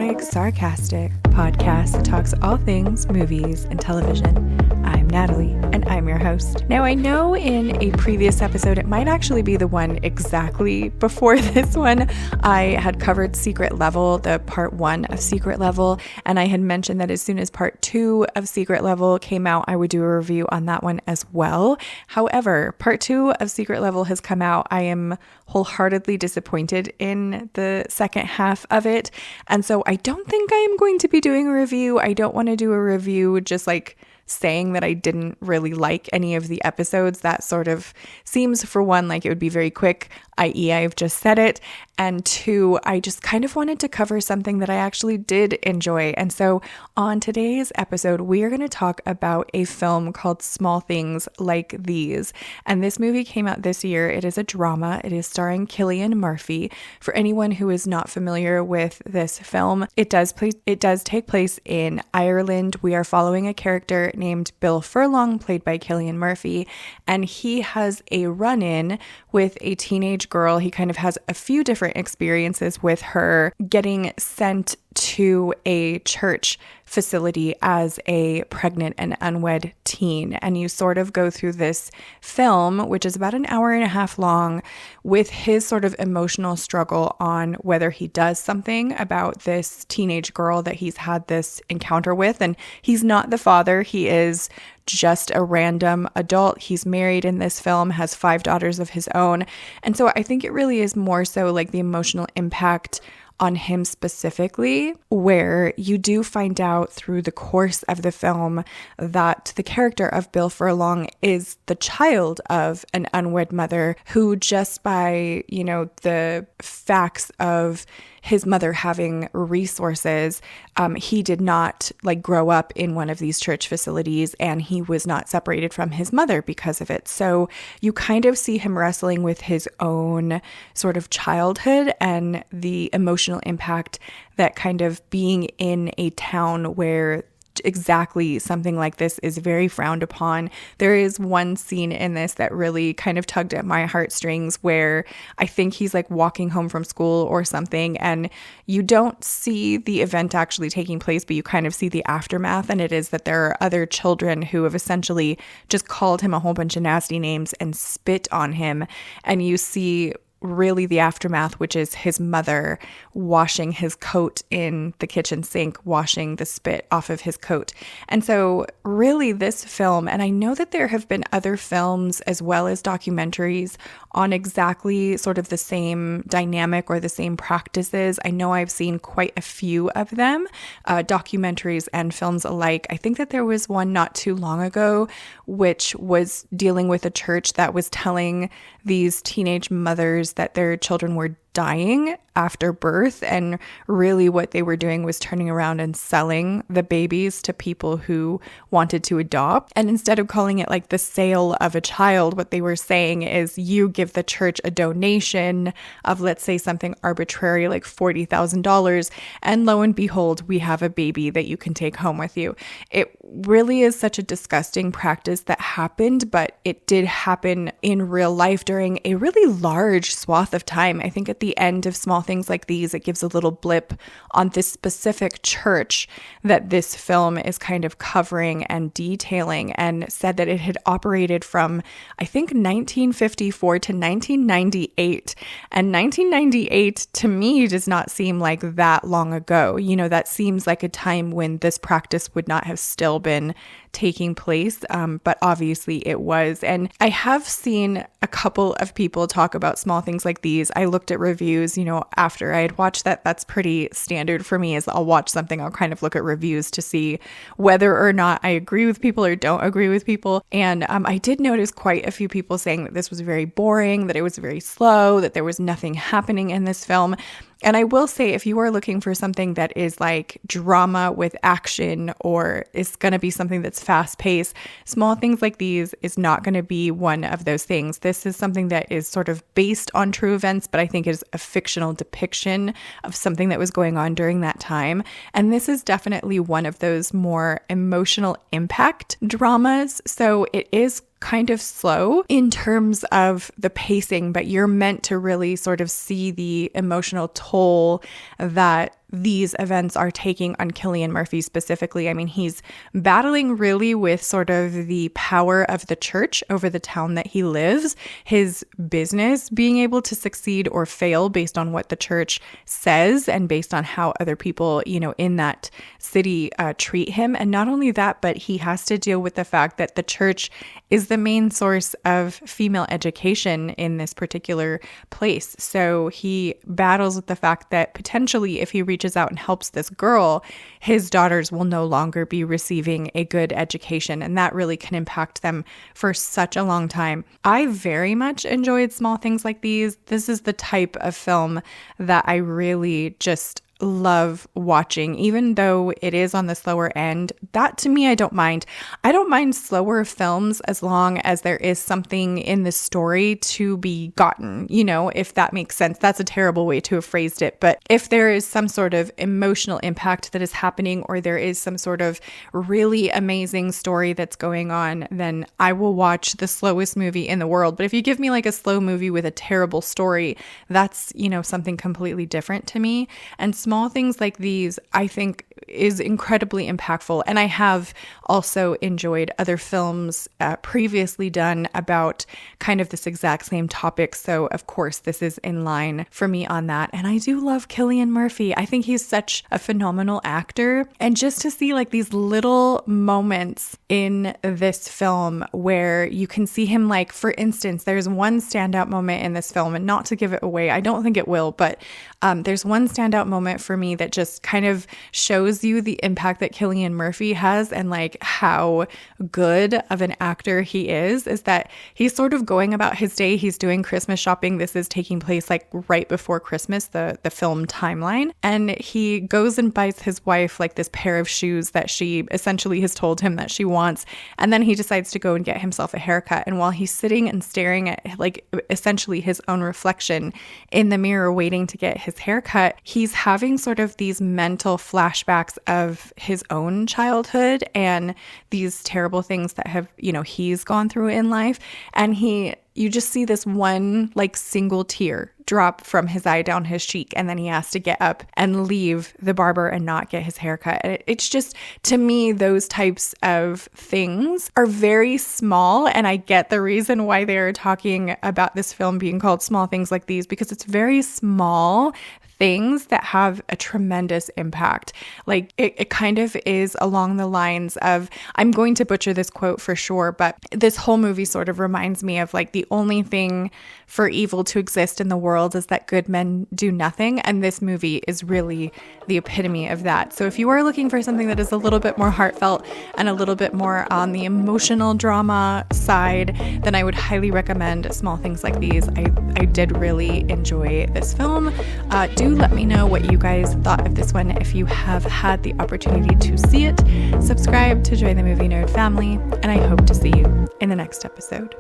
Dramatic Sarcastic podcast that talks all things movies and television. I'm Natalie, and I'm your host. Now, I know in a previous episode, it might actually be the one exactly before this one, I had covered Secret Level, the part 1 of Secret Level, and I had mentioned that as soon as part 2 of Secret Level came out, I would do a review on that one as well. However, part 2 of Secret Level has come out. I am wholeheartedly disappointed in the second half of it, and so I don't think I am going to be doing a review. I don't want to do a review just like saying that I didn't really like any of the episodes. That sort of seems, for one, like it would be very quick, i.e. I've just said it, and 2, I just kind of wanted to cover something that I actually did enjoy. And so on today's episode, we are going to talk about a film called Small Things Like These. And this movie came out this year. It is a drama. It is starring Cillian Murphy. For anyone who is not familiar with this film, it does take place in Ireland. We are following a character named Bill Furlong, played by Cillian Murphy, and he has a run-in with a teenage girl. He kind of has a few different experiences with her, getting sent to a church facility as a pregnant and unwed teen. And you sort of go through this film, which is about an hour and a half long, with his sort of emotional struggle on whether he does something about this teenage girl that he's had this encounter with. And he's not the father. He is just a random adult. He's married in this film, has 5 daughters of his own. And so I think it really is more so like the emotional impact on him specifically, where you do find out through the course of the film that the character of Bill Furlong is the child of an unwed mother who, just by, the facts of his mother having resources, he did not grow up in one of these church facilities, and he was not separated from his mother because of it. So you kind of see him wrestling with his own sort of childhood and the emotional impact that kind of being in a town where exactly something like this is very frowned upon. There is one scene in this that really kind of tugged at my heartstrings, where I think he's walking home from school or something, and you don't see the event actually taking place, but you kind of see the aftermath. And it is that there are other children who have essentially just called him a whole bunch of nasty names and spit on him. And you see really the aftermath, which is his mother washing his coat in the kitchen sink, washing the spit off of his coat. And so really this film, and I know that there have been other films as well as documentaries on exactly sort of the same dynamic or the same practices. I know I've seen quite a few of them, documentaries and films alike. I think that there was one not too long ago, which was dealing with a church that was telling these teenage mothers that their children were dying after birth, and really what they were doing was turning around and selling the babies to people who wanted to adopt. And instead of calling it the sale of a child, what they were saying is, you give the church a donation of, let's say, something arbitrary like $40,000, and lo and behold, we have a baby that you can take home with you. It really is such a disgusting practice that happened, but it did happen in real life during a really large swath of time. I think at the end of Small Things Like These, it gives a little blip on this specific church that this film is kind of covering and detailing, and said that it had operated from, I think, 1954 to 1998. And 1998 to me does not seem like that long ago. That seems like a time when this practice would not have still been taking place, but obviously it was. And I have seen a couple of people talk about Small Things Like These. I looked at reviews, after I had watched that. That's pretty standard for me, is I'll watch something, I'll kind of look at reviews to see whether or not I agree with people or don't agree with people. And I did notice quite a few people saying that this was very boring, that it was very slow, that there was nothing happening in this film. And I will say, if you are looking for something that is like drama with action, or is going to be something that's fast paced, Small Things Like These is not going to be one of those things. This is something that is sort of based on true events, but I think is a fictional depiction of something that was going on during that time. And this is definitely one of those more emotional impact dramas. So it is kind of slow in terms of the pacing, but you're meant to really sort of see the emotional toll that these events are taking on Cillian Murphy specifically. I mean, he's battling really with sort of the power of the church over the town that he lives, his business being able to succeed or fail based on what the church says and based on how other people, in that city treat him. And not only that, but he has to deal with the fact that the church is the main source of female education in this particular place. So he battles with the fact that potentially if he reaches out and helps this girl, his daughters will no longer be receiving a good education. And that really can impact them for such a long time. I very much enjoyed Small Things Like These. This is the type of film that I really just love watching, even though it is on the slower end. That to me, I don't mind. I don't mind slower films as long as there is something in the story to be gotten, if that makes sense. That's a terrible way to have phrased it. But if there is some sort of emotional impact that is happening, or there is some sort of really amazing story that's going on, then I will watch the slowest movie in the world. But if you give me like a slow movie with a terrible story, that's, something completely different to me. And Small Things Like These, I think, is incredibly impactful. And I have also enjoyed other films previously done about kind of this exact same topic. So, of course, this is in line for me on that. And I do love Cillian Murphy. I think he's such a phenomenal actor. And just to see like these little moments in this film where you can see him, like, for instance, there's one standout moment in this film, and not to give it away, I don't think it will, but there's one standout moment for me that just kind of shows you the impact that Cillian Murphy has and like how good of an actor he is that he's sort of going about his day. He's doing Christmas shopping. This is taking place like right before Christmas, the film timeline. And he goes and buys his wife like this pair of shoes that she essentially has told him that she wants. And then he decides to go and get himself a haircut. And while he's sitting and staring at like essentially his own reflection in the mirror waiting to get his haircut, he's having sort of these mental flashbacks of his own childhood and these terrible things that have, he's gone through in life. And you just see this one like single tear drop from his eye down his cheek, and then he has to get up and leave the barber and not get his haircut. It's just, to me, those types of things are very small, and I get the reason why they're talking about this film being called Small Things Like These, because it's very small things that have a tremendous impact. Like it kind of is along the lines of, I'm going to butcher this quote for sure, but this whole movie sort of reminds me of like the only thing for evil to exist in the world is that good men do nothing. And this movie is really the epitome of that. So if you are looking for something that is a little bit more heartfelt and a little bit more on the emotional drama side, then I would highly recommend Small Things Like These. I did really enjoy this film. Do let me know what you guys thought of this one if you have had the opportunity to see it. Subscribe to join the Movie Nerd family, and I hope to see you in the next episode.